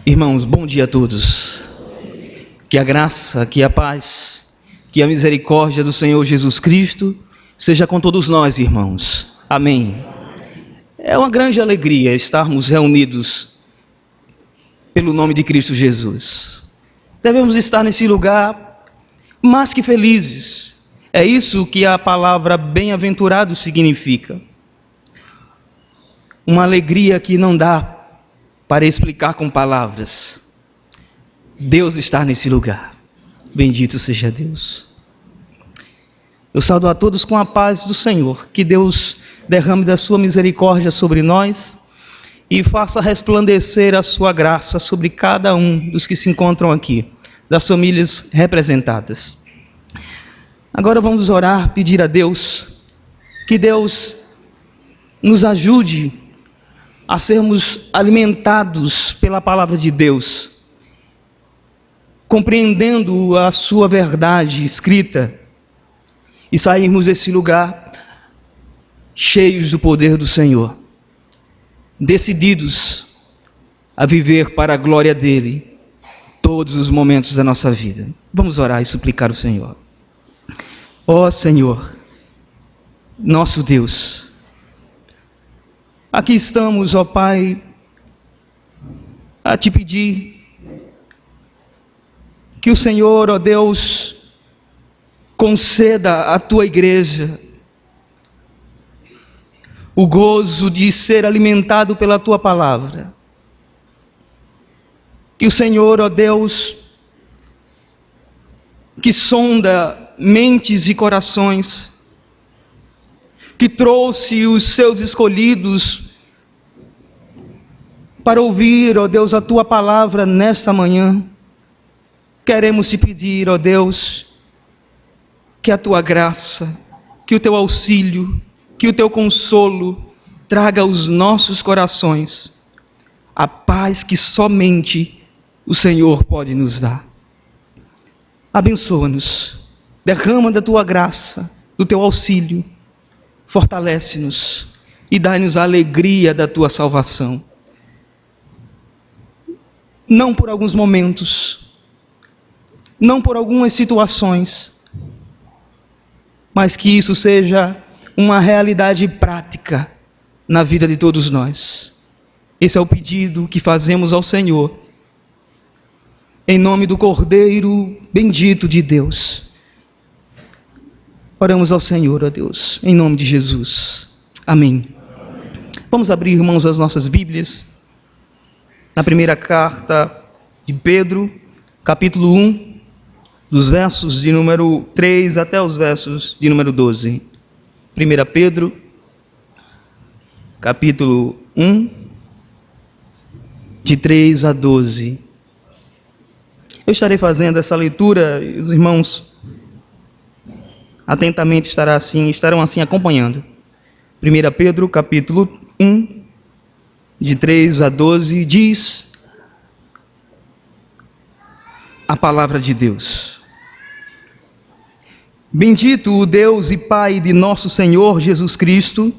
Irmãos, bom dia a todos. Que a graça, que a paz, que a misericórdia do Senhor Jesus Cristo seja com todos nós, irmãos. Amém. É uma grande alegria estarmos reunidos pelo nome de Cristo Jesus. Devemos estar nesse lugar mais que felizes. É isso que a palavra bem-aventurado significa. Uma alegria que não dá para explicar com palavras. Deus está nesse lugar. Bendito seja Deus. Eu saúdo a todos com a paz do Senhor. Que Deus derrame da sua misericórdia sobre nós e faça resplandecer a sua graça sobre cada um dos que se encontram aqui, das famílias representadas. Agora vamos orar, pedir a Deus que Deus nos ajude a sermos alimentados pela palavra de Deus, compreendendo a sua verdade escrita e sairmos desse lugar cheios do poder do Senhor, decididos a viver para a glória dele todos os momentos da nossa vida. Vamos orar e suplicar ao Senhor. Ó Senhor, nosso Deus, aqui estamos, ó Pai, a te pedir que o Senhor, ó Deus, conceda à tua igreja o gozo de ser alimentado pela tua palavra. Que o Senhor, ó Deus, que sonda mentes e corações, que trouxe os seus escolhidos para ouvir, ó Deus, a tua palavra nesta manhã. Queremos te pedir, ó Deus, que a tua graça, que o teu auxílio, que o teu consolo traga aos nossos corações a paz que somente o Senhor pode nos dar. Abençoa-nos, derrama da tua graça, do teu auxílio, fortalece-nos e dai-nos a alegria da tua salvação. Não por alguns momentos, não por algumas situações, mas que isso seja uma realidade prática na vida de todos nós. Esse é o pedido que fazemos ao Senhor, em nome do Cordeiro bendito de Deus. Oramos ao Senhor, ó Deus, em nome de Jesus. Amém. Vamos abrir, irmãos, as nossas Bíblias na primeira carta de Pedro, capítulo 1, dos versos de número 3 até os versos de número 12. 1 Pedro, capítulo 1, de 3 a 12. Eu estarei fazendo essa leitura e os irmãos atentamente estarão assim acompanhando. 1 Pedro, capítulo 1, de 3 a 12, diz a palavra de Deus. Bendito o Deus e Pai de nosso Senhor Jesus Cristo,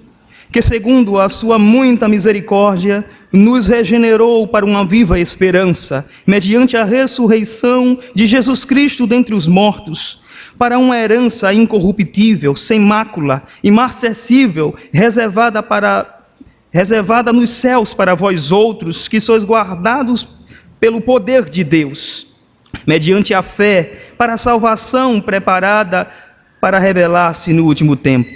que segundo a sua muita misericórdia, nos regenerou para uma viva esperança, mediante a ressurreição de Jesus Cristo dentre os mortos, para uma herança incorruptível, sem mácula, imarcessível, reservada nos céus para vós outros, que sois guardados pelo poder de Deus, mediante a fé, para a salvação preparada para revelar-se no último tempo.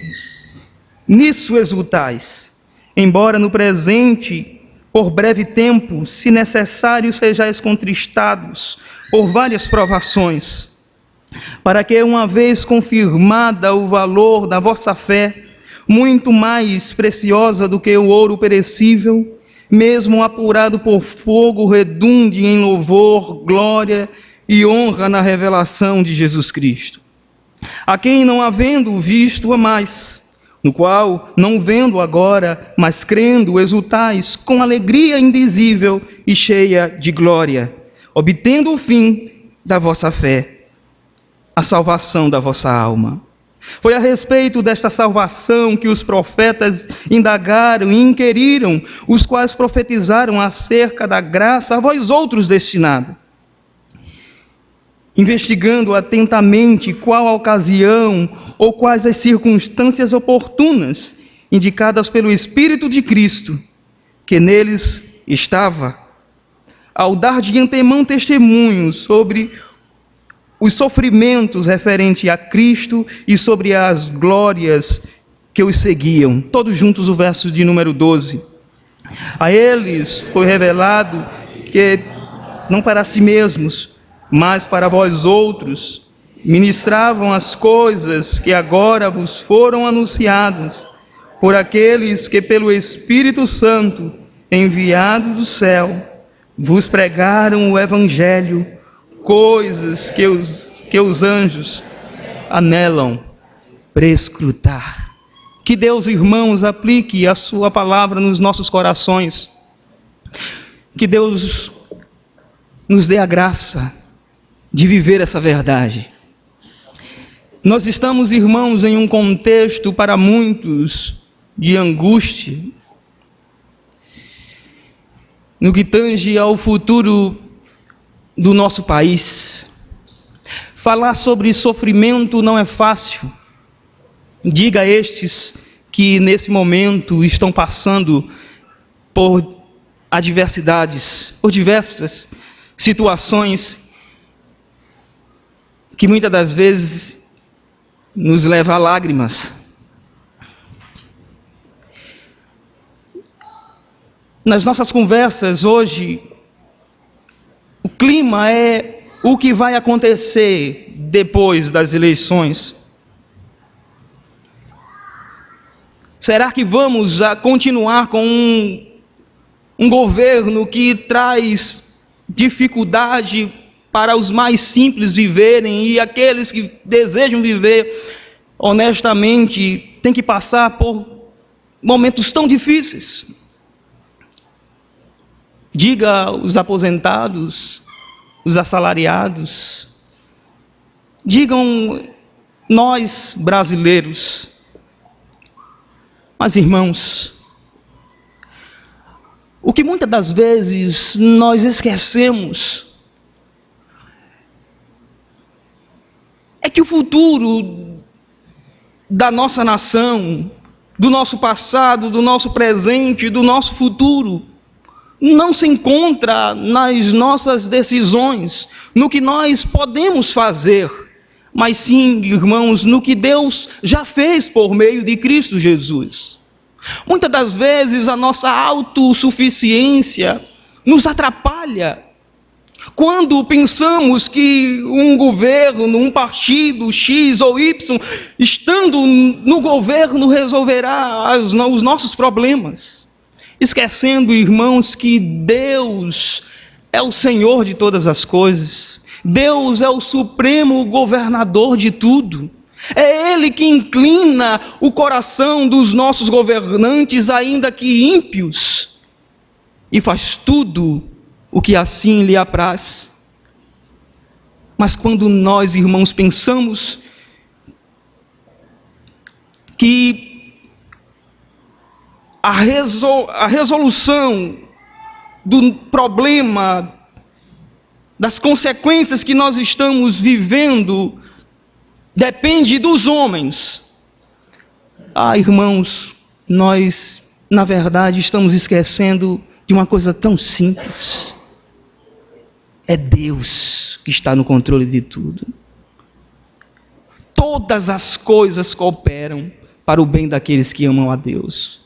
Nisso exultais, embora no presente, por breve tempo, se necessário, sejais contristados por várias provações, para que, uma vez confirmada o valor da vossa fé, muito mais preciosa do que o ouro perecível, mesmo apurado por fogo, redunde em louvor, glória e honra na revelação de Jesus Cristo, a quem, não havendo visto a mais, no qual, não vendo agora, mas crendo, exultais com alegria indizível e cheia de glória, obtendo o fim da vossa fé, a salvação da vossa alma. Foi a respeito desta salvação que os profetas indagaram e inquiriram, os quais profetizaram acerca da graça a vós outros destinada. Investigando atentamente qual a ocasião ou quais as circunstâncias oportunas indicadas pelo Espírito de Cristo, que neles estava, ao dar de antemão testemunho sobre os sofrimentos referentes a Cristo e sobre as glórias que os seguiam. Todos juntos o verso de número 12. A eles foi revelado que, não para si mesmos, mas para vós outros, ministravam as coisas que agora vos foram anunciadas, por aqueles que pelo Espírito Santo, enviado do céu, vos pregaram o Evangelho, coisas que os anjos anelam prescrutar. Que Deus, irmãos, aplique a sua palavra nos nossos corações. Que Deus nos dê a graça de viver essa verdade. Nós estamos, irmãos, em um contexto para muitos de angústia, no que tange ao futuro do nosso país. Falar sobre sofrimento não é fácil. Diga a estes que nesse momento estão passando por adversidades, por diversas situações que muitas das vezes nos leva a lágrimas. Nas nossas conversas hoje, o clima é o que vai acontecer depois das eleições. Será que vamos continuar com um governo que traz dificuldade para os mais simples viverem, e aqueles que desejam viver honestamente têm que passar por momentos tão difíceis? Diga os aposentados, os assalariados, digam nós brasileiros. Mas, irmãos, o que muitas das vezes nós esquecemos é que o futuro da nossa nação, do nosso passado, do nosso presente, do nosso futuro, não se encontra nas nossas decisões, no que nós podemos fazer, mas sim, irmãos, no que Deus já fez por meio de Cristo Jesus. Muitas das vezes a nossa autossuficiência nos atrapalha. Quando pensamos que um governo, um partido X ou Y, estando no governo, resolverá os nossos problemas. Esquecendo, irmãos, que Deus é o Senhor de todas as coisas. Deus é o supremo governador de tudo. É Ele que inclina o coração dos nossos governantes, ainda que ímpios, e faz tudo o que assim lhe apraz. Mas quando nós, irmãos, pensamos que a resolução do problema, das consequências que nós estamos vivendo, depende dos homens. Irmãos, nós, na verdade, estamos esquecendo de uma coisa tão simples. É Deus que está no controle de tudo. Todas as coisas cooperam para o bem daqueles que amam a Deus,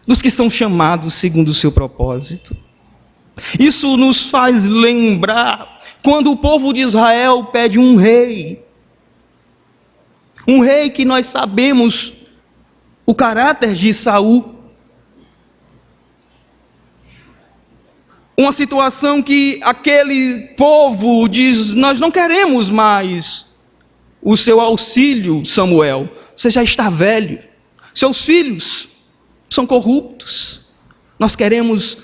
dos que são chamados segundo o seu propósito. Isso nos faz lembrar quando o povo de Israel pede um rei que nós sabemos o caráter de Saul. Uma situação que aquele povo diz: nós não queremos mais o seu auxílio, Samuel. Você já está velho, seus filhos são corruptos. Nós queremos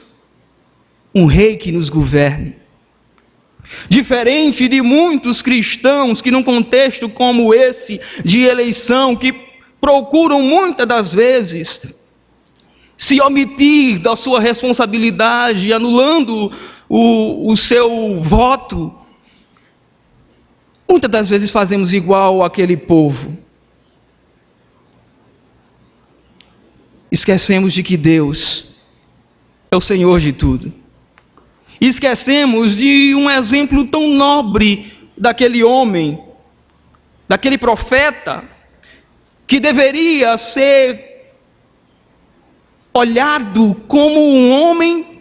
um rei que nos governe. Diferente de muitos cristãos que num contexto como esse de eleição, que procuram muitas das vezes se omitir da sua responsabilidade, anulando o seu voto, muitas das vezes fazemos igual àquele povo. Esquecemos de que Deus é o Senhor de tudo. Esquecemos de um exemplo tão nobre daquele homem, daquele profeta, que deveria ser olhado como um homem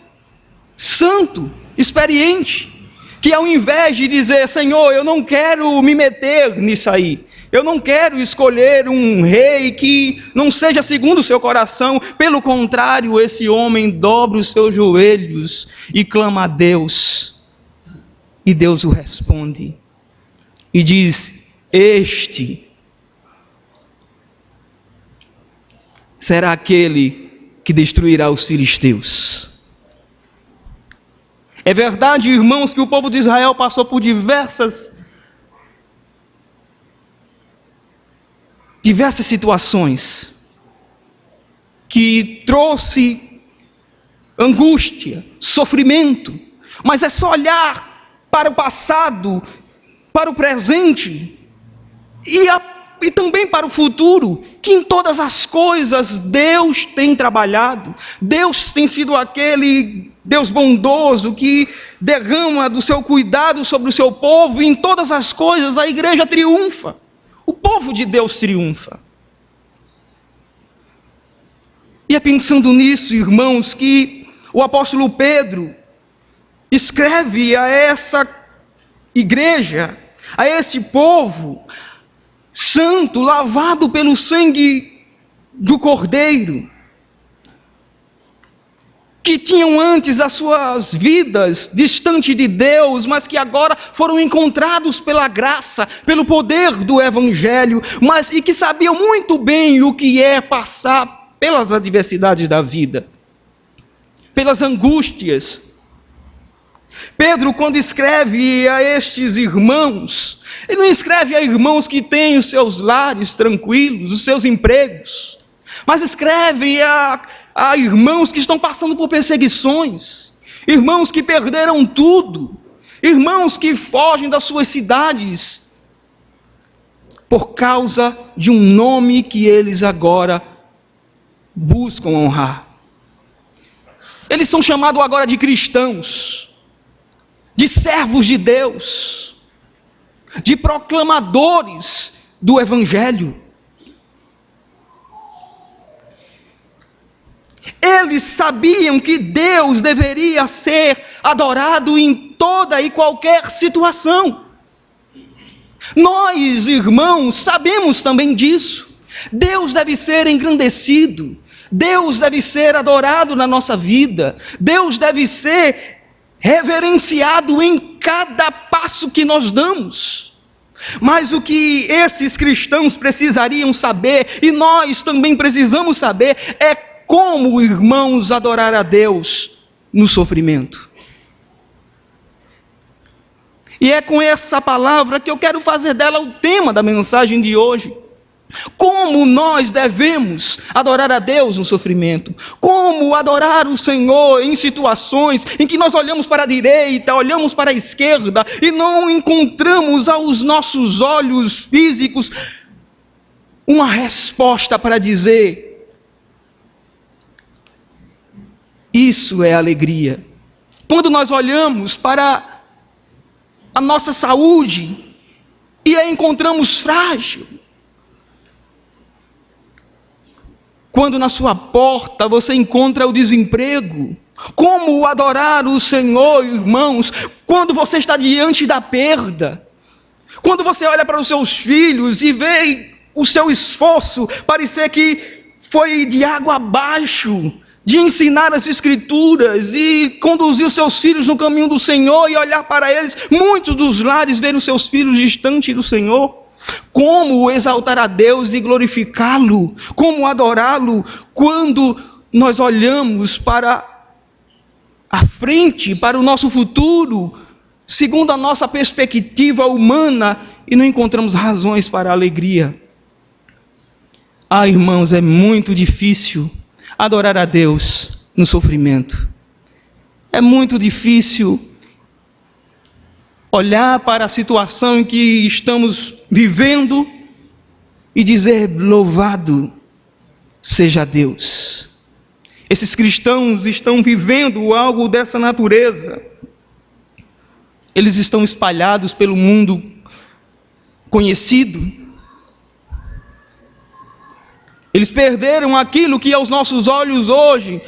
santo, experiente, que ao invés de dizer, Senhor, eu não quero me meter nisso aí, eu não quero escolher um rei que não seja segundo o seu coração, pelo contrário, esse homem dobra os seus joelhos e clama a Deus, e Deus o responde, e diz, este será aquele que destruirá os filisteus. É verdade, irmãos, que o povo de Israel passou por diversas situações que trouxe angústia, sofrimento, mas é só olhar para o passado, para o presente e também para o futuro, que em todas as coisas Deus tem trabalhado. Deus tem sido aquele Deus bondoso que derrama do seu cuidado sobre o seu povo, e em todas as coisas a igreja triunfa. O povo de Deus triunfa. E é pensando nisso, irmãos, que o apóstolo Pedro escreve a essa igreja, a esse povo santo, lavado pelo sangue do Cordeiro, que tinham antes as suas vidas distante de Deus, mas que agora foram encontrados pela graça, pelo poder do Evangelho, e que sabiam muito bem o que é passar pelas adversidades da vida, pelas angústias. Pedro, quando escreve a estes irmãos, ele não escreve a irmãos que têm os seus lares tranquilos, os seus empregos, mas escreve a irmãos que estão passando por perseguições, irmãos que perderam tudo, irmãos que fogem das suas cidades, por causa de um nome que eles agora buscam honrar. Eles são chamados agora de cristãos, de servos de Deus, de proclamadores do Evangelho. Eles sabiam que Deus deveria ser adorado em toda e qualquer situação. Nós, irmãos, sabemos também disso. Deus deve ser engrandecido, Deus deve ser adorado na nossa vida, Deus deve ser reverenciado em cada passo que nós damos. Mas o que esses cristãos precisariam saber, e nós também precisamos saber, é como, irmãos, adorar a Deus no sofrimento. E é com essa palavra que eu quero fazer dela o tema da mensagem de hoje. Como nós devemos adorar a Deus no sofrimento? Como adorar o Senhor em situações em que nós olhamos para a direita, olhamos para a esquerda e não encontramos aos nossos olhos físicos uma resposta para dizer: isso é alegria. Quando nós olhamos para a nossa saúde e a encontramos frágil, quando na sua porta você encontra o desemprego, como adorar o Senhor, irmãos, quando você está diante da perda, quando você olha para os seus filhos e vê o seu esforço parecer que foi de água abaixo, de ensinar as Escrituras e conduzir os seus filhos no caminho do Senhor e olhar para eles, muitos dos lares verem os seus filhos distantes do Senhor. Como exaltar a Deus e glorificá-lo, como adorá-lo, quando nós olhamos para a frente, para o nosso futuro, segundo a nossa perspectiva humana, e não encontramos razões para a alegria. Ah, irmãos, é muito difícil adorar a Deus no sofrimento. É muito difícil olhar para a situação em que estamos vivendo e dizer: louvado seja Deus. Esses cristãos estão vivendo algo dessa natureza. Eles estão espalhados pelo mundo conhecido. Eles perderam aquilo que aos nossos olhos hoje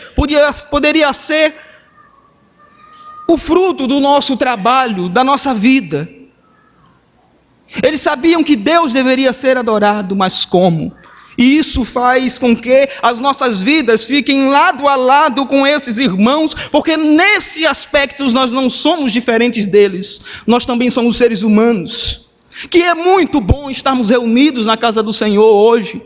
poderia ser o fruto do nosso trabalho, da nossa vida. Eles sabiam que Deus deveria ser adorado, mas como? E isso faz com que as nossas vidas fiquem lado a lado com esses irmãos, porque nesse aspecto nós não somos diferentes deles. Nós também somos seres humanos. Que é muito bom estarmos reunidos na casa do Senhor hoje,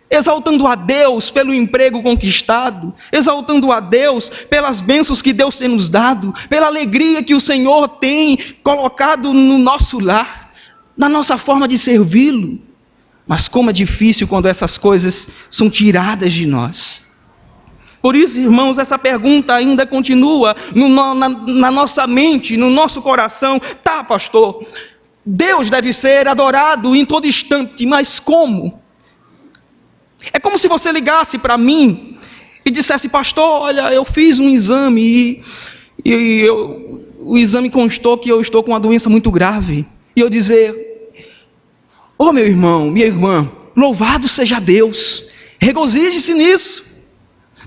exaltando a Deus pelo emprego conquistado, exaltando a Deus pelas bênçãos que Deus tem nos dado, pela alegria que o Senhor tem colocado no nosso lar, na nossa forma de servi-lo. Mas como é difícil quando essas coisas são tiradas de nós. Por isso, irmãos, essa pergunta ainda continua na nossa mente, no nosso coração. Tá, pastor, Deus deve ser adorado em todo instante, mas como? É como se você ligasse para mim e dissesse: pastor, olha, eu fiz um exame e o exame constou que eu estou com uma doença muito grave. E eu dizer: ô meu irmão, minha irmã, louvado seja Deus, regozije-se nisso.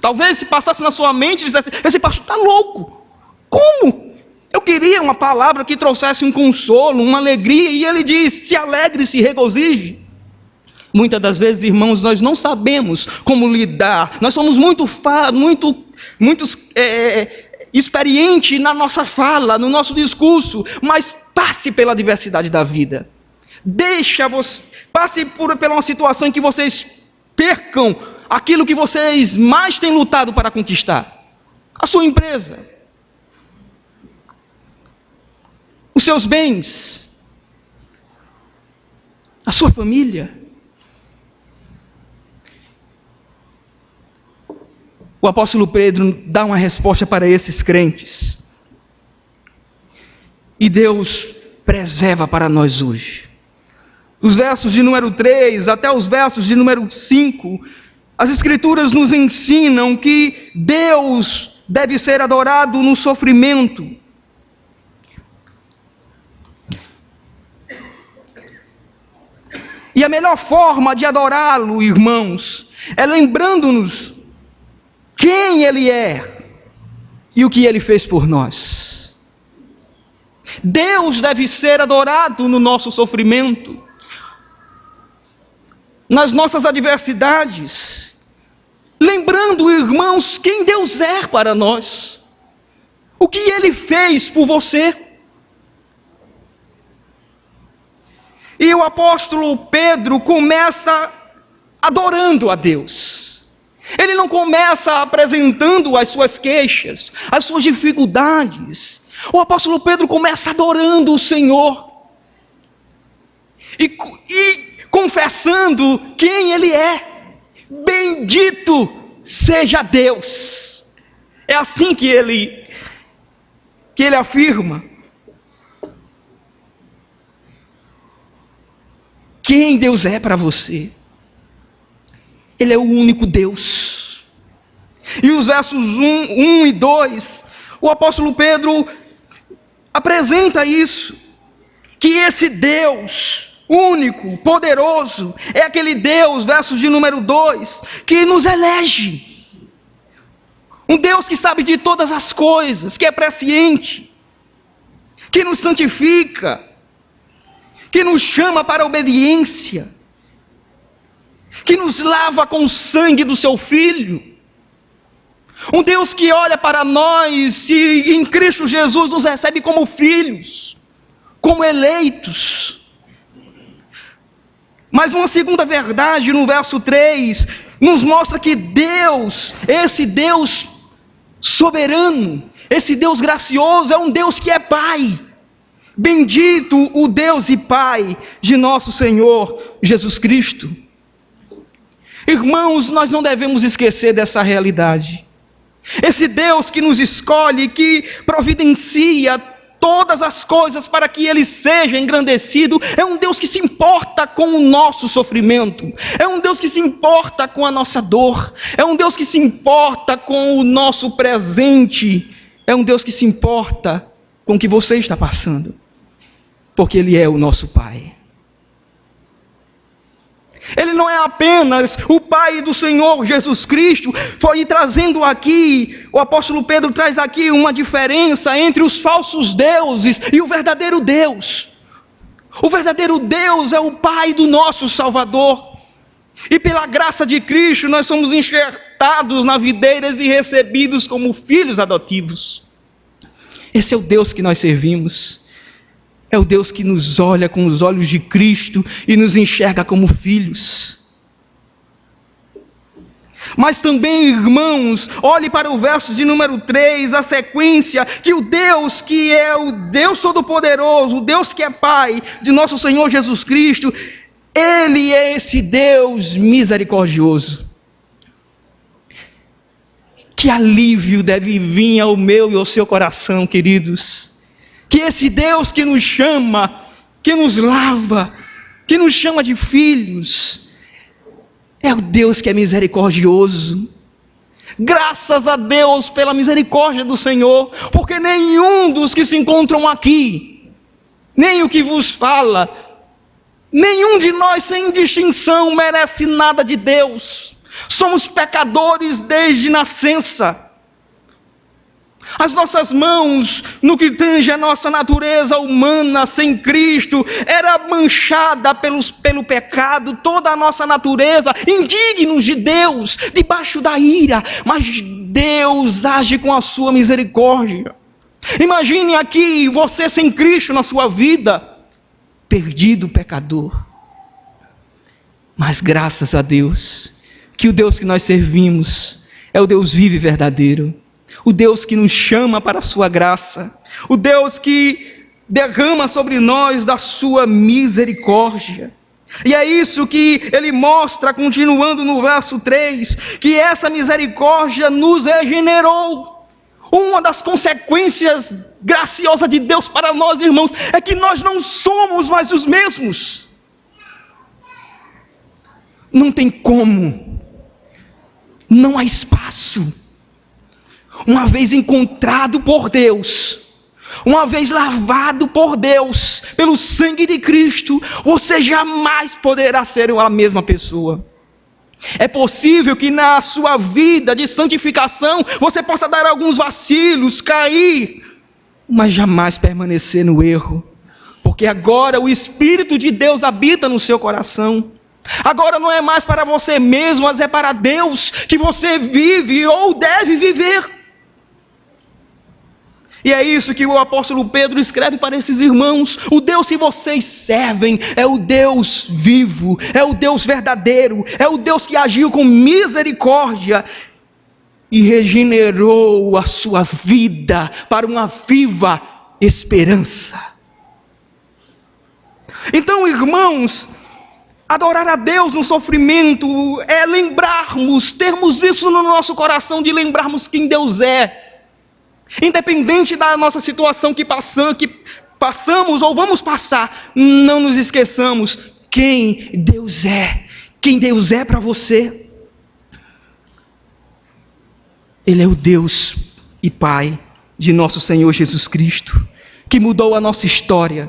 Talvez se passasse na sua mente e dissesse: esse pastor está louco. Como? Eu queria uma palavra que trouxesse um consolo, uma alegria, e ele diz: se alegre, se regozije. Muitas das vezes, irmãos, nós não sabemos como lidar. Nós somos muito experientes na nossa fala, no nosso discurso, mas passe pela diversidade da vida. Passe pela uma situação em que vocês percam aquilo que vocês mais têm lutado para conquistar. A sua empresa, os seus bens, a sua família. O apóstolo Pedro dá uma resposta para esses crentes. E Deus preserva para nós hoje. Os versos de número 3 até os versos de número 5, as Escrituras nos ensinam que Deus deve ser adorado no sofrimento. E a melhor forma de adorá-lo, irmãos, é lembrando-nos quem Ele é e o que Ele fez por nós. Deus deve ser adorado no nosso sofrimento, nas nossas adversidades, lembrando, irmãos, quem Deus é para nós, o que Ele fez por você. E o apóstolo Pedro começa adorando a Deus. Ele não começa apresentando as suas queixas, as suas dificuldades. O apóstolo Pedro começa adorando o Senhor e confessando quem Ele é. Bendito seja Deus. É assim que ele afirma. Quem Deus é para você? Ele é o único Deus. E os versos 1 e 2, o apóstolo Pedro apresenta isso, que esse Deus único, poderoso, é aquele Deus, versos de número 2, que nos elege. Um Deus que sabe de todas as coisas, que é presciente, que nos santifica, que nos chama para a obediência, que nos lava com o sangue do seu Filho. Um Deus que olha para nós e em Cristo Jesus nos recebe como filhos, como eleitos. Mas uma segunda verdade no verso 3 nos mostra que Deus, esse Deus soberano, esse Deus gracioso, é um Deus que é Pai. Bendito o Deus e Pai de nosso Senhor Jesus Cristo. Irmãos, nós não devemos esquecer dessa realidade. Esse Deus que nos escolhe, que providencia todas as coisas para que Ele seja engrandecido, é um Deus que se importa com o nosso sofrimento, é um Deus que se importa com a nossa dor, é um Deus que se importa com o nosso presente, é um Deus que se importa com o que você está passando, porque Ele é o nosso Pai. Ele não é apenas o Pai do Senhor Jesus Cristo. Foi trazendo aqui, o apóstolo Pedro traz aqui uma diferença entre os falsos deuses e o verdadeiro Deus. O verdadeiro Deus é o Pai do nosso Salvador. E pela graça de Cristo nós somos enxertados na videira e recebidos como filhos adotivos. Esse é o Deus que nós servimos. É o Deus que nos olha com os olhos de Cristo e nos enxerga como filhos. Mas também, irmãos, olhe para o verso de número 3, a sequência, que o Deus que é o Deus Todo-Poderoso, o Deus que é Pai de nosso Senhor Jesus Cristo, Ele é esse Deus misericordioso. Que alívio deve vir ao meu e ao seu coração, queridos. Que esse Deus que nos chama, que nos lava, que nos chama de filhos, é o Deus que é misericordioso. Graças a Deus pela misericórdia do Senhor, porque nenhum dos que se encontram aqui, nem o que vos fala, nenhum de nós sem distinção merece nada de Deus. Somos pecadores desde nascença. As nossas mãos, no que tange a nossa natureza humana sem Cristo, era manchada pelo pecado, toda a nossa natureza, indignos de Deus, debaixo da ira, mas Deus age com a sua misericórdia. Imagine aqui você sem Cristo na sua vida, perdido, pecador. Mas graças a Deus, que o Deus que nós servimos é o Deus vivo e verdadeiro. O Deus que nos chama para a sua graça, o Deus que derrama sobre nós da sua misericórdia. E é isso que ele mostra, continuando no verso 3, que essa misericórdia nos regenerou. Uma das consequências graciosas de Deus para nós, irmãos, é que nós não somos mais os mesmos. Não tem como, não há espaço. Uma vez encontrado por Deus, uma vez lavado por Deus, pelo sangue de Cristo, você jamais poderá ser a mesma pessoa. É possível que na sua vida de santificação, você possa dar alguns vacilos, cair, mas jamais permanecer no erro, porque agora o Espírito de Deus habita no seu coração. Agora não é mais para você mesmo, mas é para Deus que você vive ou deve viver. E é isso que o apóstolo Pedro escreve para esses irmãos. O Deus que vocês servem é o Deus vivo, é o Deus verdadeiro, é o Deus que agiu com misericórdia e regenerou a sua vida para uma viva esperança. Então, irmãos, adorar a Deus no sofrimento é lembrarmos, termos isso no nosso coração, de lembrarmos quem Deus é. Independente da nossa situação que passamos ou vamos passar, não nos esqueçamos quem Deus é para você. Ele é o Deus e Pai de nosso Senhor Jesus Cristo, que mudou a nossa história,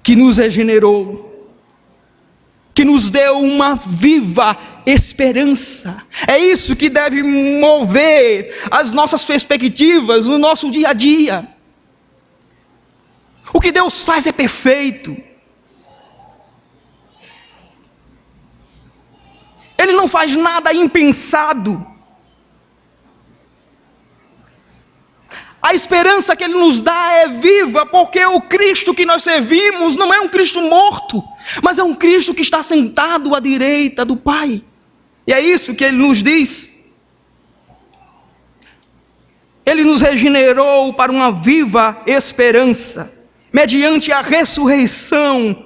que nos regenerou, que nos deu uma viva esperança. É isso que deve mover as nossas perspectivas no nosso dia a dia. O que Deus faz é perfeito. Ele não faz nada impensado. A esperança que Ele nos dá é viva, porque o Cristo que nós servimos não é um Cristo morto, mas é um Cristo que está sentado à direita do Pai. E é isso que Ele nos diz. Ele nos regenerou para uma viva esperança, mediante a ressurreição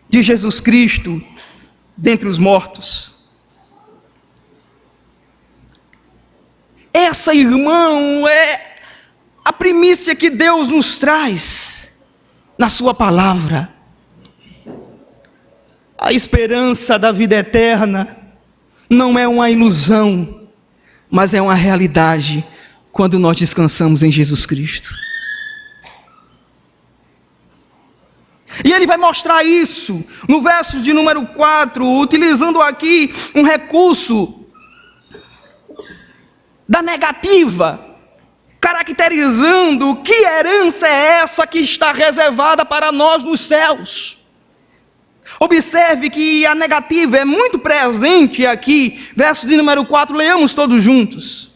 de Jesus Cristo dentre os mortos. Essa, irmão, é a primícia que Deus nos traz na sua palavra. A esperança da vida eterna não é uma ilusão, mas é uma realidade quando nós descansamos em Jesus Cristo. E ele vai mostrar isso no verso de número 4, utilizando aqui um recurso da negativa, caracterizando que herança é essa que está reservada para nós nos céus. Observe que a negativa é muito presente aqui, verso de número 4, leamos todos juntos.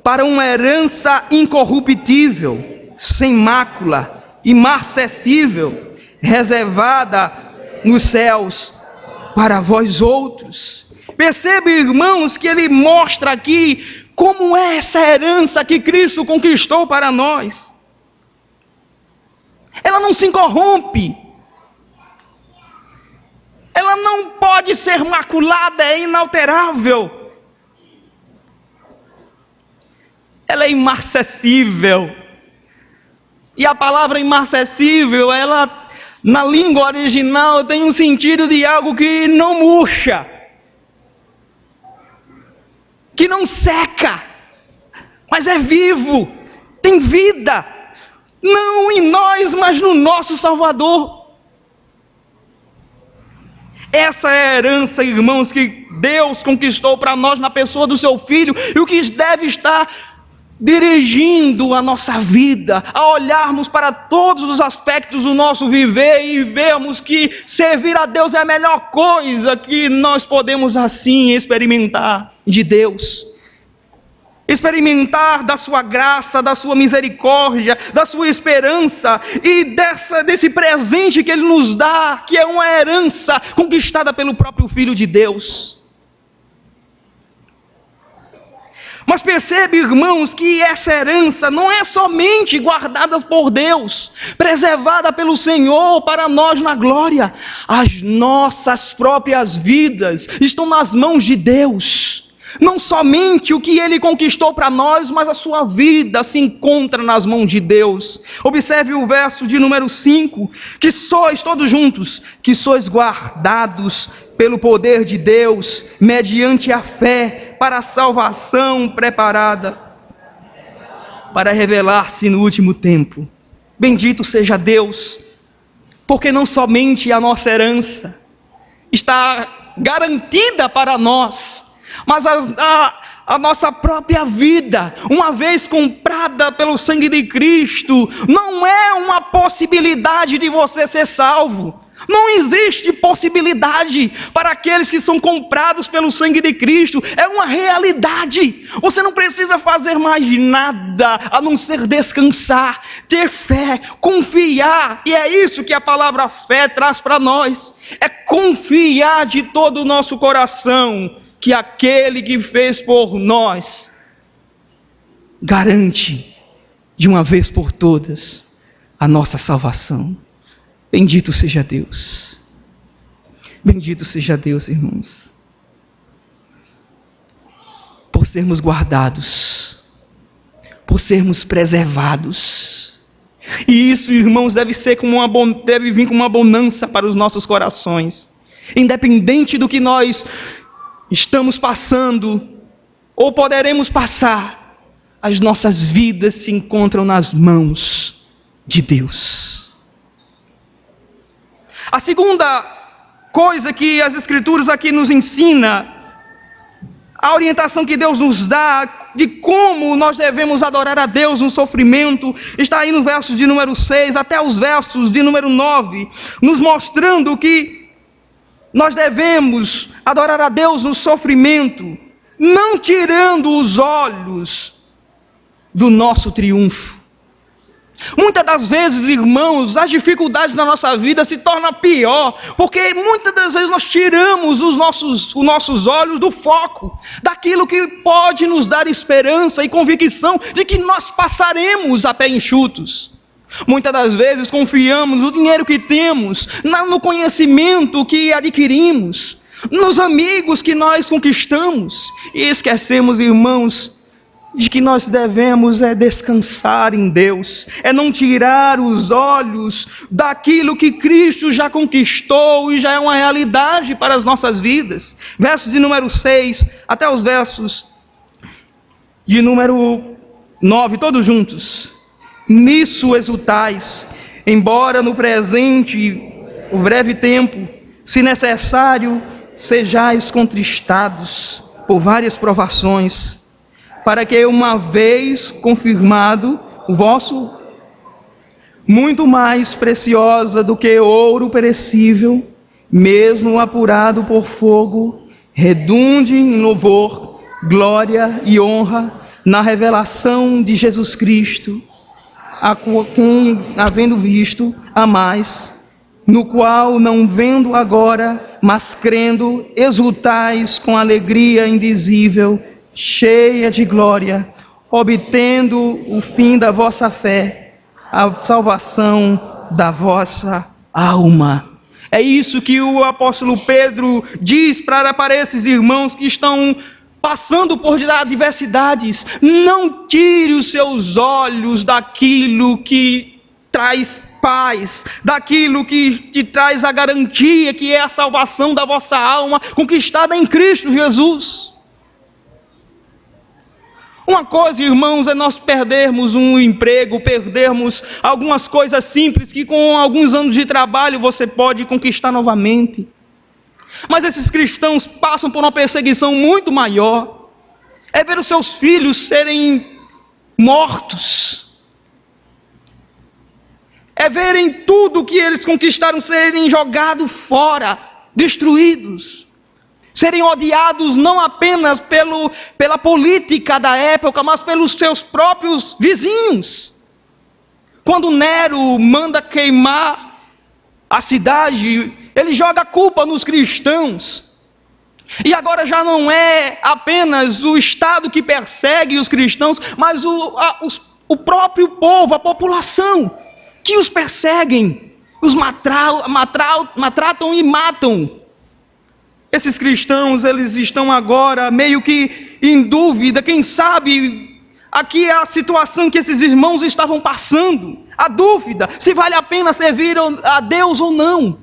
Para uma herança incorruptível, sem mácula, imarcessível, reservada nos céus para vós outros. Percebe, irmãos, que ele mostra aqui como é essa herança que Cristo conquistou para nós. Ela não se corrompe. Ela não pode ser maculada, é inalterável. Ela é imarcessível. E a palavra imarcessível, ela, na língua original, tem um sentido de algo que não murcha, que não seca, mas é vivo, tem vida, não em nós, mas no nosso Salvador. Essa é a herança, irmãos, que Deus conquistou para nós na pessoa do seu Filho, e o que deve estar dirigindo a nossa vida, a olharmos para todos os aspectos do nosso viver e vermos que servir a Deus é a melhor coisa que nós podemos assim experimentar de Deus. Experimentar da sua graça, da sua misericórdia, da sua esperança e desse presente que Ele nos dá, que é uma herança conquistada pelo próprio Filho de Deus. Mas percebe, irmãos, que essa herança não é somente guardada por Deus, preservada pelo Senhor para nós na glória. As nossas próprias vidas estão nas mãos de Deus. Não somente o que Ele conquistou para nós, mas a sua vida se encontra nas mãos de Deus. Observe o verso de número 5, que sois, todos juntos, que sois guardados pelo poder de Deus, mediante a fé, para a salvação preparada, para revelar-se no último tempo. Bendito seja Deus, porque não somente a nossa herança está garantida para nós, mas a nossa própria vida, uma vez comprada pelo sangue de Cristo, não é uma possibilidade de você ser salvo. Não existe possibilidade para aqueles que são comprados pelo sangue de Cristo. É uma realidade. Você não precisa fazer mais nada a não ser descansar, ter fé, confiar. E é isso que a palavra fé traz para nós. É confiar de todo o nosso coração que aquele que fez por nós garante de uma vez por todas a nossa salvação. Bendito seja Deus. Bendito seja Deus, irmãos. Por sermos guardados, por sermos preservados. E isso, irmãos, deve vir com uma bonança para os nossos corações. Independente do que nós estamos passando, ou poderemos passar, as nossas vidas se encontram nas mãos de Deus. A segunda coisa que as Escrituras aqui nos ensina, a orientação que Deus nos dá de como nós devemos adorar a Deus no sofrimento, está aí no verso de número 6 até os versos de número 9, nos mostrando que nós devemos adorar a Deus no sofrimento, não tirando os olhos do nosso triunfo. Muitas das vezes, irmãos, as dificuldades da nossa vida se tornam pior, porque muitas das vezes nós tiramos os nossos olhos do foco, daquilo que pode nos dar esperança e convicção de que nós passaremos a pé enxutos. Muitas das vezes confiamos no dinheiro que temos, no conhecimento que adquirimos, nos amigos que nós conquistamos, e esquecemos, irmãos, de que nós devemos descansar em Deus, não tirar os olhos daquilo que Cristo já conquistou e já é uma realidade para as nossas vidas. Versos de número 6 até os versos de número 9, todos juntos. Nisso exultais, embora no presente, o breve tempo, se necessário, sejais contristados por várias provações, para que, uma vez confirmado o vosso, muito mais preciosa do que ouro perecível, mesmo apurado por fogo, redunde em louvor, glória e honra na revelação de Jesus Cristo, a quem, havendo visto, amais, no qual, não vendo agora, mas crendo, exultais com alegria indizível, cheia de glória, obtendo o fim da vossa fé, a salvação da vossa alma. É isso que o apóstolo Pedro diz para esses irmãos que estão passando por adversidades. Não tire os seus olhos daquilo que traz paz, daquilo que te traz a garantia que é a salvação da vossa alma, conquistada em Cristo Jesus. Uma coisa, irmãos, é nós perdermos um emprego, perdermos algumas coisas simples que com alguns anos de trabalho você pode conquistar novamente. Mas esses cristãos passam por uma perseguição muito maior. É ver os seus filhos serem mortos. É verem tudo que eles conquistaram serem jogados fora, destruídos. Serem odiados não apenas pela política da época, mas pelos seus próprios vizinhos. Quando Nero manda queimar a cidade, ele joga a culpa nos cristãos. E agora já não é apenas o Estado que persegue os cristãos, mas o próprio povo, a população, que os perseguem, os maltratam e matam. Esses cristãos, eles estão agora meio que em dúvida, quem sabe aqui é a situação que esses irmãos estavam passando, a dúvida, se vale a pena servir a Deus ou não.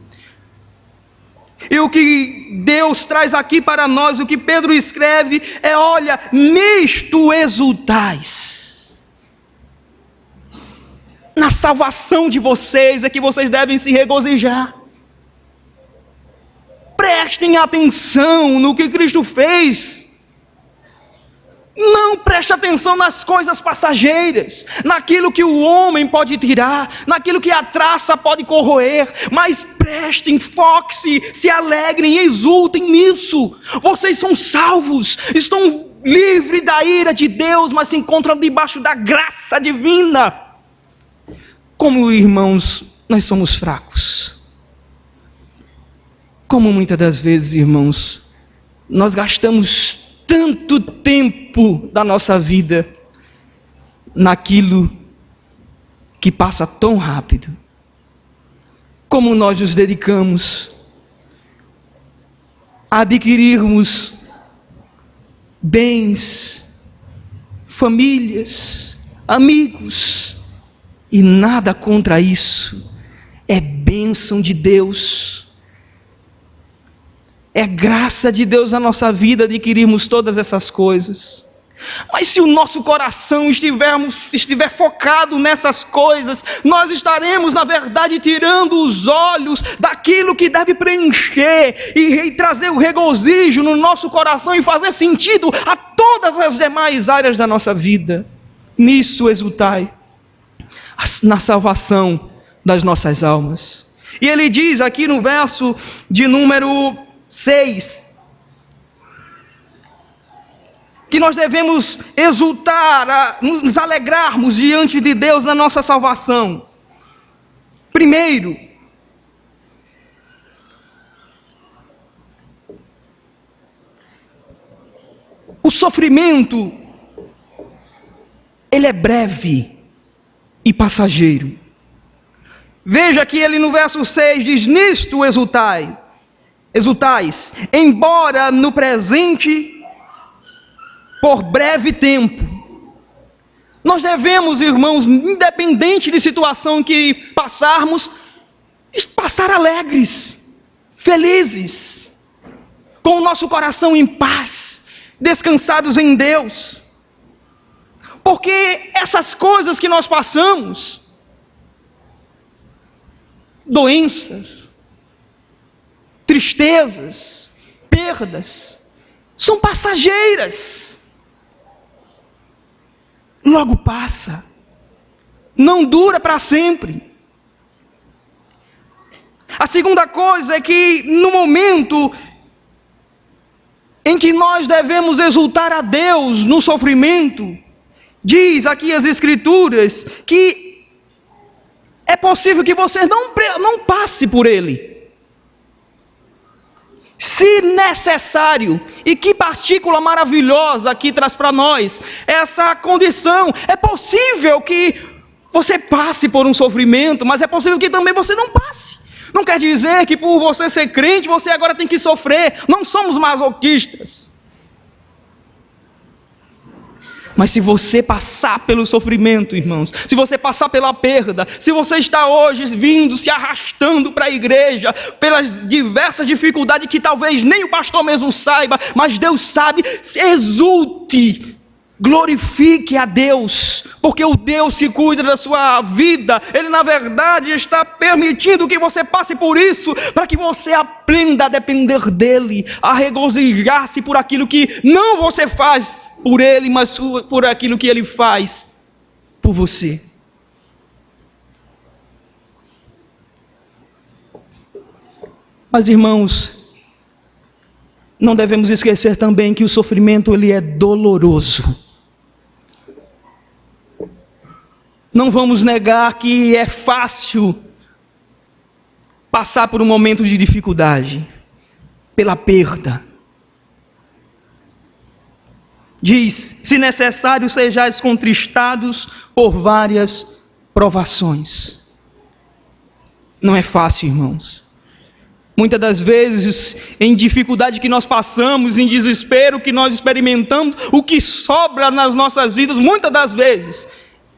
E o que Deus traz aqui para nós, o que Pedro escreve é: olha, nisto exultais. Na salvação de vocês é que vocês devem se regozijar. Prestem atenção no que Cristo fez. Não preste atenção nas coisas passageiras, naquilo que o homem pode tirar, naquilo que a traça pode corroer, mas prestem, foquem-se, se alegrem, exultem nisso. Vocês são salvos, estão livres da ira de Deus, mas se encontram debaixo da graça divina. Como irmãos, nós somos fracos. Como muitas das vezes, irmãos, nós gastamos tanto tempo da nossa vida naquilo que passa tão rápido. Como nós nos dedicamos a adquirirmos bens, famílias, amigos, e nada contra isso. É bênção de Deus. É graça de Deus na nossa vida adquirirmos todas essas coisas. Mas se o nosso coração estiver focado nessas coisas, nós estaremos, na verdade, tirando os olhos daquilo que deve preencher e trazer o regozijo no nosso coração e fazer sentido a todas as demais áreas da nossa vida. Nisso exultai, na salvação das nossas almas. E ele diz aqui no verso de número 6: que nós devemos exultar, nos alegrarmos diante de Deus na nossa salvação. Primeiro, o sofrimento, ele é breve e passageiro. Veja que ele no verso 6 diz: nisto exultais, embora no presente, por breve tempo. Nós devemos, irmãos, independente de situação que passarmos, passar alegres, felizes, com o nosso coração em paz, descansados em Deus. Porque essas coisas que nós passamos, doenças, tristezas, perdas, são passageiras. Logo passa, não dura para sempre. A segunda coisa é que no momento em que nós devemos exultar a Deus no sofrimento, diz aqui as Escrituras que é possível que você não passe por ele. Se necessário, e que partícula maravilhosa aqui traz para nós essa condição, é possível que você passe por um sofrimento, mas é possível que também você não passe. Não quer dizer que por você ser crente, você agora tem que sofrer. Não somos masoquistas. Mas se você passar pelo sofrimento, irmãos, se você passar pela perda, se você está hoje vindo, se arrastando para a igreja, pelas diversas dificuldades que talvez nem o pastor mesmo saiba, mas Deus sabe, exulte, glorifique a Deus, porque o Deus que cuida da sua vida, Ele na verdade está permitindo que você passe por isso, para que você aprenda a depender dEle, a regozijar-se por aquilo que não você faz por Ele, mas por aquilo que Ele faz por você. Mas irmãos, não devemos esquecer também que o sofrimento ele é doloroso. Não vamos negar que é fácil passar por um momento de dificuldade, pela perda. Diz: se necessário, sejais contristados por várias provações. Não é fácil, irmãos. Muitas das vezes, em dificuldade que nós passamos, em desespero que nós experimentamos, o que sobra nas nossas vidas, muitas das vezes,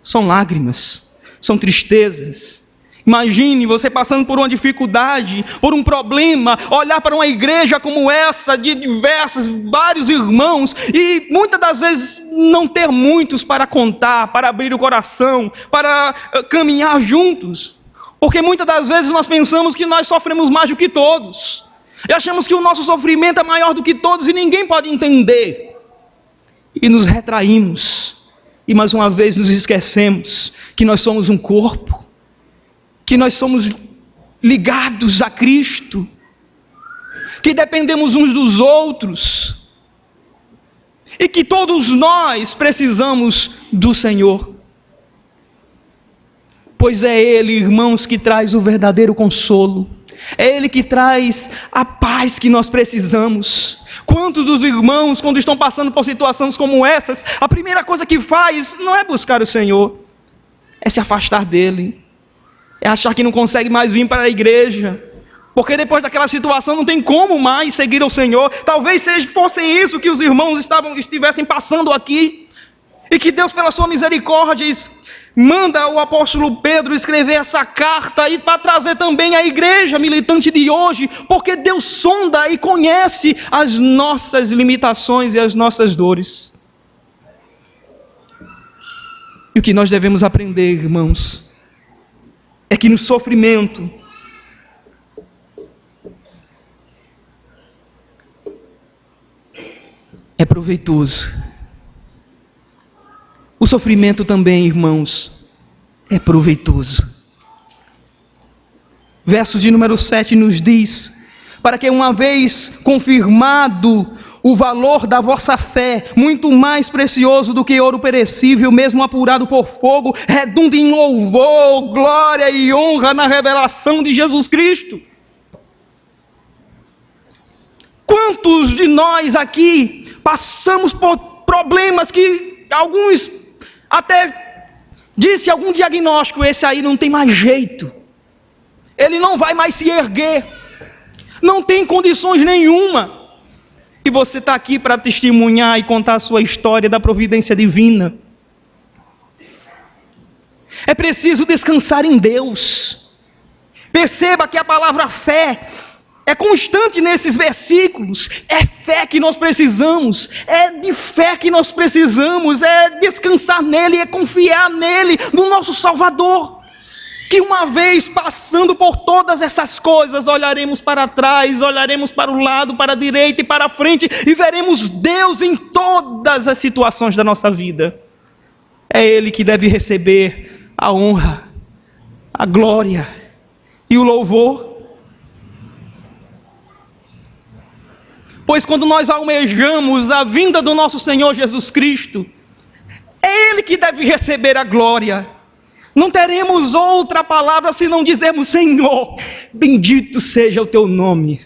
são lágrimas, são tristezas. Imagine você passando por uma dificuldade, por um problema, olhar para uma igreja como essa, de vários irmãos, e muitas das vezes não ter muitos para contar, para abrir o coração, para caminhar juntos. Porque muitas das vezes nós pensamos que nós sofremos mais do que todos, e achamos que o nosso sofrimento é maior do que todos e ninguém pode entender. E nos retraímos, e mais uma vez nos esquecemos que nós somos um corpo, que nós somos ligados a Cristo, que dependemos uns dos outros, e que todos nós precisamos do Senhor. Pois é Ele, irmãos, que traz o verdadeiro consolo, é Ele que traz a paz que nós precisamos. Quantos dos irmãos, quando estão passando por situações como essas, a primeira coisa que faz não é buscar o Senhor, é se afastar dEle, é achar que não consegue mais vir para a igreja, porque depois daquela situação não tem como mais seguir ao Senhor. Talvez fosse isso que os irmãos estivessem passando aqui, e que Deus, pela sua misericórdia, manda o apóstolo Pedro escrever essa carta e para trazer também a igreja militante de hoje, porque Deus sonda e conhece as nossas limitações e as nossas dores. E o que nós devemos aprender, irmãos, é que no sofrimento é proveitoso. O sofrimento também, irmãos, é proveitoso. Verso de número 7 nos diz: para que uma vez confirmado o valor da vossa fé, muito mais precioso do que ouro perecível, mesmo apurado por fogo, redunda em louvor, glória e honra na revelação de Jesus Cristo. Quantos de nós aqui passamos por problemas que alguns até disse algum diagnóstico, esse aí não tem mais jeito, ele não vai mais se erguer, não tem condições nenhuma. E você está aqui para testemunhar e contar a sua história da providência divina. É preciso descansar em Deus. Perceba que a palavra fé é constante nesses versículos. É fé que nós precisamos, é de fé que nós precisamos, é descansar nele, é confiar nele, no nosso Salvador. Que uma vez passando por todas essas coisas, olharemos para trás, olharemos para o lado, para a direita e para a frente, e veremos Deus em todas as situações da nossa vida. É Ele que deve receber a honra, a glória e o louvor. Pois quando nós almejamos a vinda do nosso Senhor Jesus Cristo, é Ele que deve receber a glória. Não teremos outra palavra se não dizermos: Senhor, bendito seja o teu nome.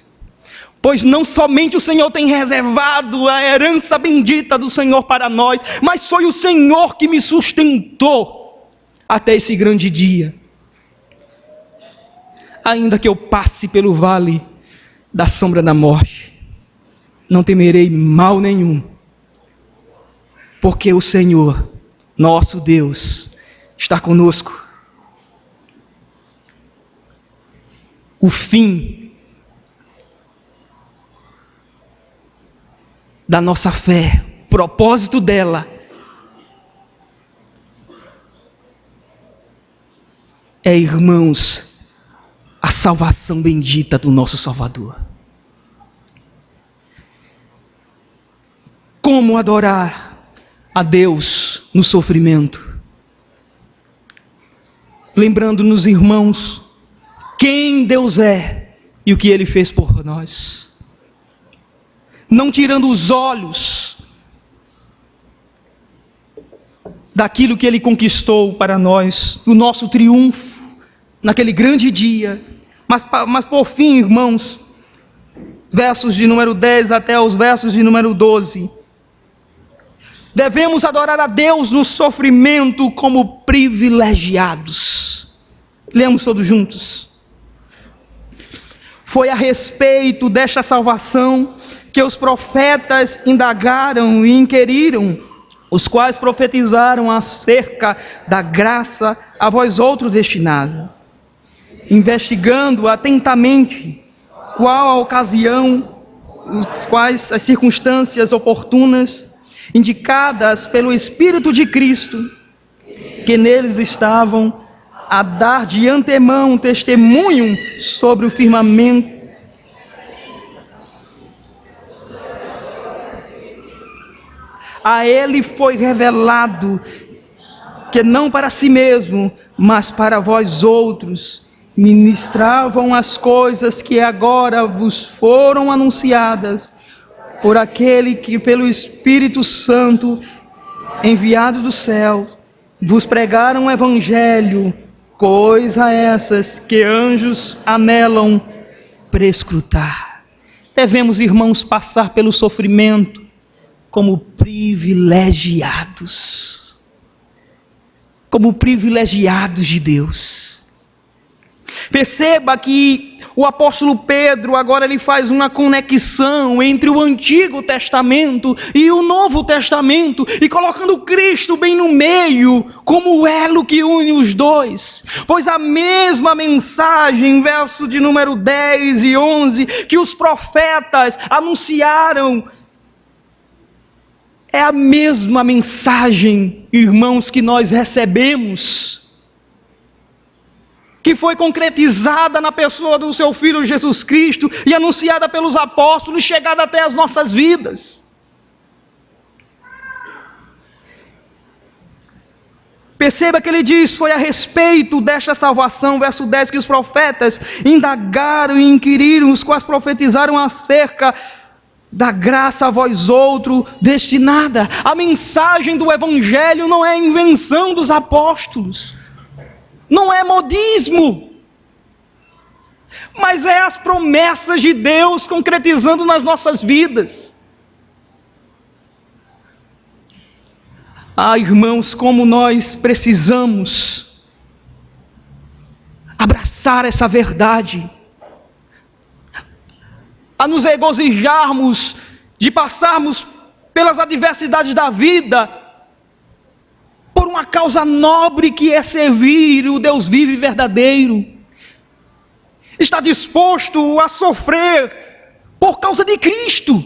Pois não somente o Senhor tem reservado a herança bendita do Senhor para nós, mas foi o Senhor que me sustentou até esse grande dia. Ainda que eu passe pelo vale da sombra da morte, não temerei mal nenhum, porque o Senhor, nosso Deus, está conosco. O fim da nossa fé, o propósito dela, é, irmãos, a salvação bendita do nosso Salvador. Como adorar a Deus no sofrimento? Lembrando-nos, irmãos, quem Deus é e o que Ele fez por nós. Não tirando os olhos daquilo que Ele conquistou para nós, do nosso triunfo, naquele grande dia. Mas por fim, irmãos, versos de número 10 até os versos de número 12. Devemos adorar a Deus no sofrimento como privilegiados. Lemos todos juntos. Foi a respeito desta salvação que os profetas indagaram e inquiriram, os quais profetizaram acerca da graça a vós outros destinada, investigando atentamente qual a ocasião, quais as circunstâncias oportunas, indicadas pelo Espírito de Cristo, que neles estavam a dar de antemão testemunho sobre o firmamento. A ele foi revelado que não para si mesmo, mas para vós outros, ministravam as coisas que agora vos foram anunciadas, por aquele que pelo Espírito Santo, enviado do céu, vos pregaram o Evangelho, coisa essas que anjos anelam prescrutar. Devemos, irmãos, passar pelo sofrimento como privilegiados de Deus. Perceba que o apóstolo Pedro agora ele faz uma conexão entre o Antigo Testamento e o Novo Testamento, e colocando Cristo bem no meio, como o elo que une os dois. Pois a mesma mensagem, verso de número 10 e 11, que os profetas anunciaram, é a mesma mensagem, irmãos, que nós recebemos, que foi concretizada na pessoa do seu Filho Jesus Cristo e anunciada pelos apóstolos, chegada até as nossas vidas. Perceba que ele diz, foi a respeito desta salvação, verso 10, que os profetas indagaram e inquiriram, os quais profetizaram acerca da graça a vós outro destinada. A mensagem do Evangelho não é invenção dos apóstolos, não é modismo, mas é as promessas de Deus concretizando nas nossas vidas. Irmãos, como nós precisamos abraçar essa verdade, a nos regozijarmos de passarmos pelas adversidades da vida, por uma causa nobre que é servir o Deus vivo e verdadeiro. Está disposto a sofrer por causa de Cristo,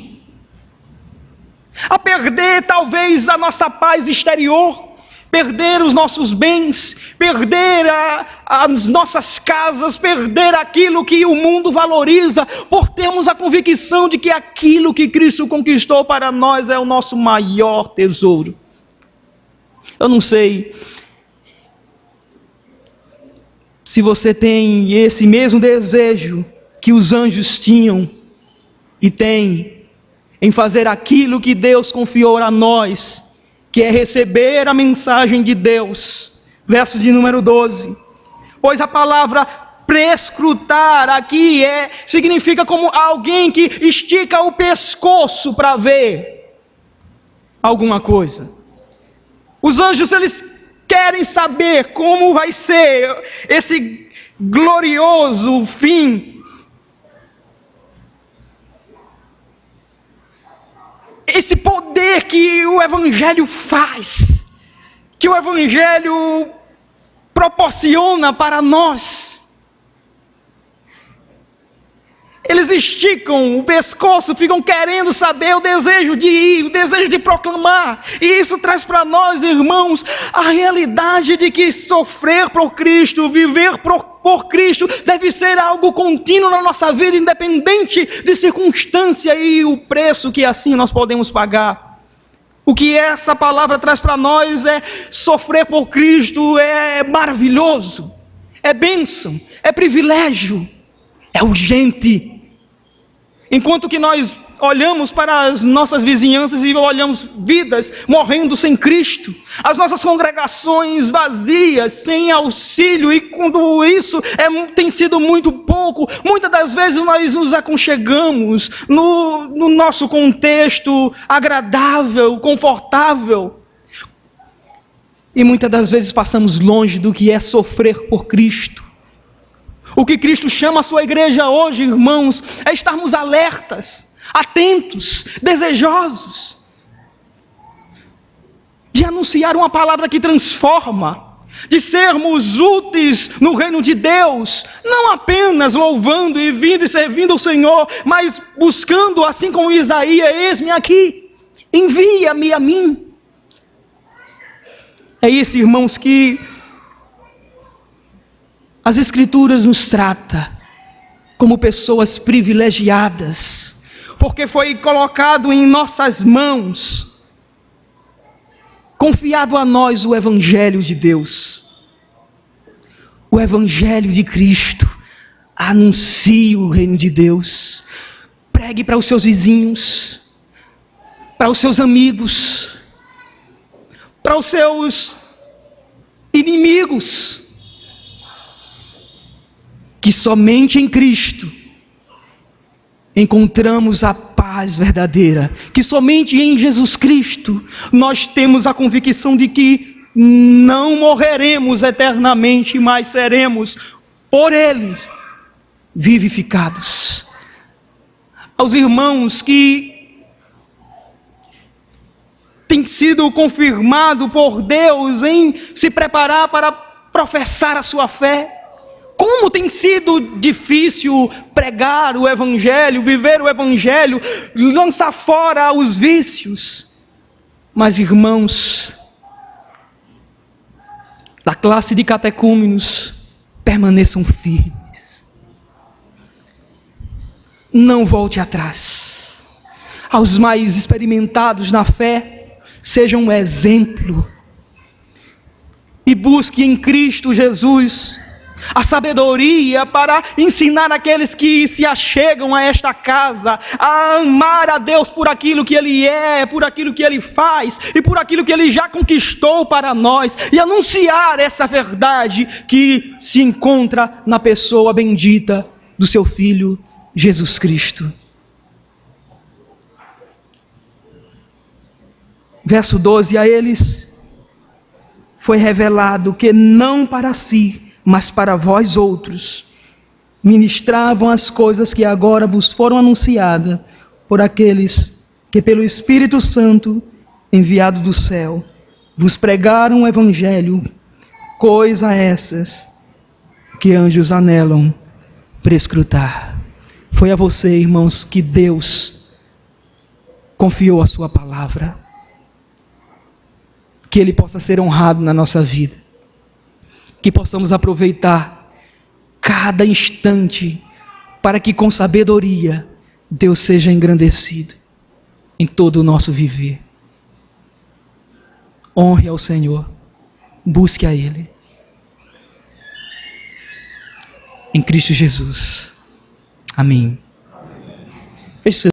a perder talvez a nossa paz exterior, perder os nossos bens, perder as nossas casas, perder aquilo que o mundo valoriza, por termos a convicção de que aquilo que Cristo conquistou para nós é o nosso maior tesouro. Eu não sei se você tem esse mesmo desejo que os anjos tinham e têm, em fazer aquilo que Deus confiou a nós, que é receber a mensagem de Deus. Verso de número 12. Pois a palavra prescrutar aqui significa como alguém que estica o pescoço para ver alguma coisa. Os anjos, eles querem saber como vai ser esse glorioso fim. Esse poder que o Evangelho faz, que o Evangelho proporciona para nós. Eles esticam o pescoço, ficam querendo saber, o desejo de ir, o desejo de proclamar. E isso traz para nós, irmãos, a realidade de que sofrer por Cristo, viver por Cristo, deve ser algo contínuo na nossa vida, independente de circunstância e o preço que assim nós podemos pagar. O que essa palavra traz para nós é sofrer por Cristo, é maravilhoso, é bênção, é privilégio, é urgente. Enquanto que nós olhamos para as nossas vizinhanças e olhamos vidas morrendo sem Cristo, as nossas congregações vazias, sem auxílio, e quando isso tem sido muito pouco, muitas das vezes nós nos aconchegamos no nosso contexto agradável, confortável, e muitas das vezes passamos longe do que é sofrer por Cristo. O que Cristo chama a sua igreja hoje, irmãos, é estarmos alertas, atentos, desejosos de anunciar uma palavra que transforma, de sermos úteis no reino de Deus, não apenas louvando e vindo e servindo o Senhor, mas buscando, assim como Isaías: eis-me aqui, envia-me a mim. É isso, irmãos, que as Escrituras nos trata como pessoas privilegiadas, porque foi colocado em nossas mãos, confiado a nós o Evangelho de Deus, o Evangelho de Cristo. Anuncie o reino de Deus, pregue para os seus vizinhos, para os seus amigos, para os seus inimigos, que somente em Cristo encontramos a paz verdadeira, que somente em Jesus Cristo nós temos a convicção de que não morreremos eternamente, mas seremos por Ele vivificados. Aos irmãos que têm sido confirmados por Deus em se preparar para professar a sua fé, como tem sido difícil pregar o Evangelho, viver o Evangelho, lançar fora os vícios. Mas, irmãos, da classe de catecúmenos, permaneçam firmes. Não volte atrás. Aos mais experimentados na fé, sejam um exemplo. E busque em Cristo Jesus A sabedoria para ensinar aqueles que se achegam a esta casa a amar a Deus por aquilo que Ele é, por aquilo que Ele faz e por aquilo que Ele já conquistou para nós, e anunciar essa verdade que se encontra na pessoa bendita do seu Filho Jesus Cristo. Verso 12: a eles foi revelado que não para si, mas para vós outros, ministravam as coisas que agora vos foram anunciadas por aqueles que pelo Espírito Santo, enviado do céu, vos pregaram o Evangelho, coisa essas que anjos anelam prescrutar. Foi a você, irmãos, que Deus confiou a sua palavra. Que Ele possa ser honrado na nossa vida. Que possamos aproveitar cada instante para que com sabedoria Deus seja engrandecido em todo o nosso viver. Honre ao Senhor, busque a Ele. Em Cristo Jesus. Amém. Feche